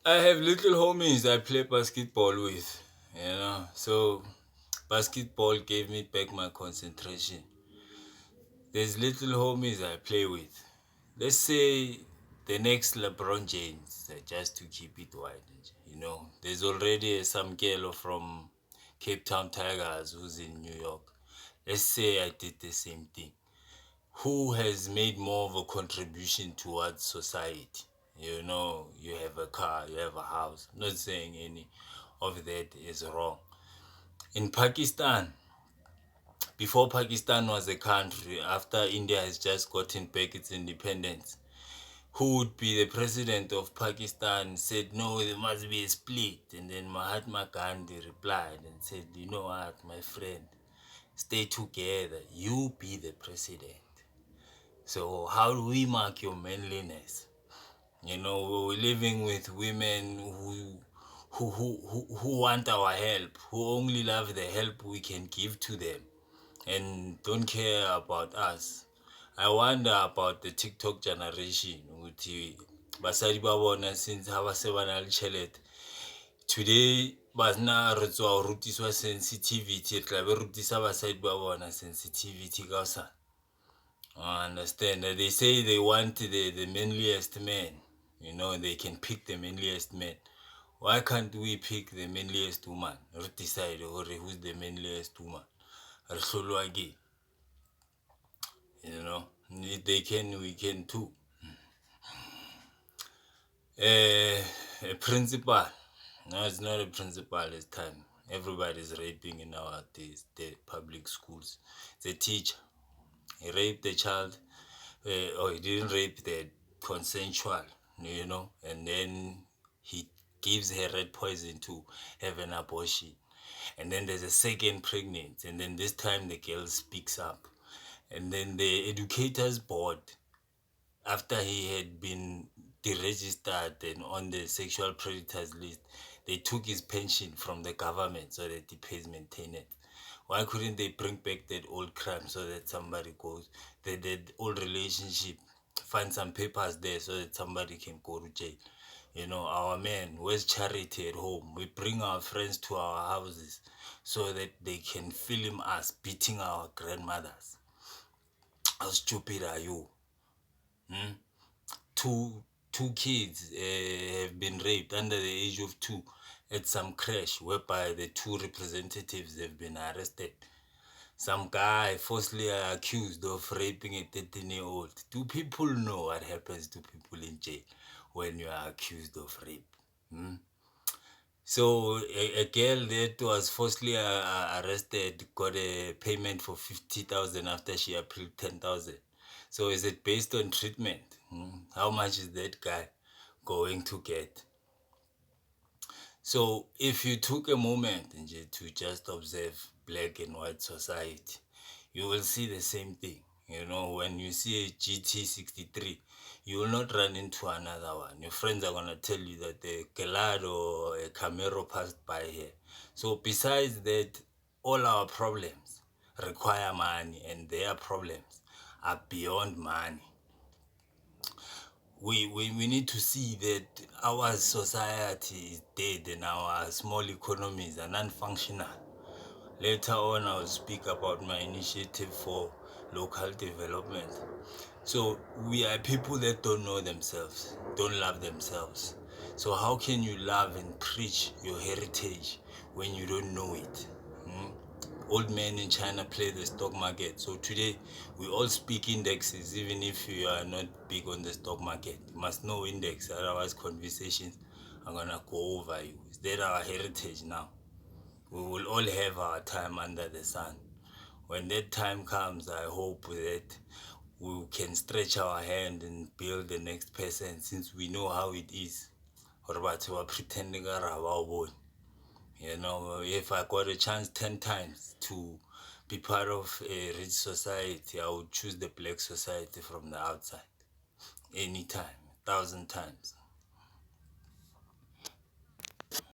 I have little homies I play basketball with, so basketball gave me back my concentration. There's little homies I play with. Let's say the next LeBron James, just to keep it wide. There's already some girl from Cape Town Tigers who's in New York. Let's say I did the same thing. Who has made more of a contribution towards society? You have a car, you have a house. I'm not saying any of that is wrong. In Pakistan, before Pakistan was a country, after India has just gotten back its independence, who would be the president of Pakistan said, no, there must be a split. And then Mahatma Gandhi replied and said, you know what, my friend, stay together. You be the president. So how do we mark your manliness? We're living with women who want our help, who only love the help we can give to them and don't care about us. I wonder about the TikTok generation. Basadi ba bona since ha ba se ba na le tjhelete. Today bana re tswa rutiswa sensitivity, tla be rutisa basadi ba bona sensitivity ka sa. I understand that they say they want the manliest man. They can pick the manliest man. Why can't we pick the manliest woman? Re decide who's the manliest woman. Re hlolwa ke. If they can, we can too. A principal. No, it's not a principal this time. Everybody's raping in the public schools. It's a teacher. He raped the child. Or he didn't rape the consensual, and then he gives her red poison to have an abortion. And then there's a second pregnancy, and then this time the girl speaks up. And then the educators board, after he had been deregistered and on the sexual predators list, they took his pension from the government so that he pays maintenance. Why couldn't they bring back that old crime so that somebody goes, that old relationship, find some papers there so that somebody can go to jail? Our men, where's charity at home? We bring our friends to our houses so that they can film us beating our grandmothers. How stupid are you? Two kids have been raped under the age of 2 at some crash whereby the 2 representatives have been arrested. Some guy falsely accused of raping a 13-year-old. Do people know what happens to people in jail when you are accused of rape? So a girl that was falsely arrested got a payment for 50,000 after she appealed 10,000. So is it based on treatment? How much is that guy going to get? So if you took a moment to just observe black and white society, you will see the same thing. When you see a GT63, you will not run into another one. Your friends are going to tell you that a Gallardo or a Camaro passed by here. So besides that, all our problems require money, and their problems are beyond money. We need to see that our society is dead and our small economies are non-functional. Later on, I'll speak about my initiative for local development. So we are people that don't know themselves, don't love themselves. So how can you love and preach your heritage when you don't know it? Old men in China play the stock market. So today we all speak indexes, even if you are not big on the stock market. You must know index, otherwise conversations are gonna go over you. Is that our heritage now? We will all have our time under the sun. When that time comes, I hope that we can stretch our hand and build the next person, since we know how it is. Or about pretending if I got a chance 10 times to be part of a rich society, I would choose the black society from the outside. Anytime, 1,000 times.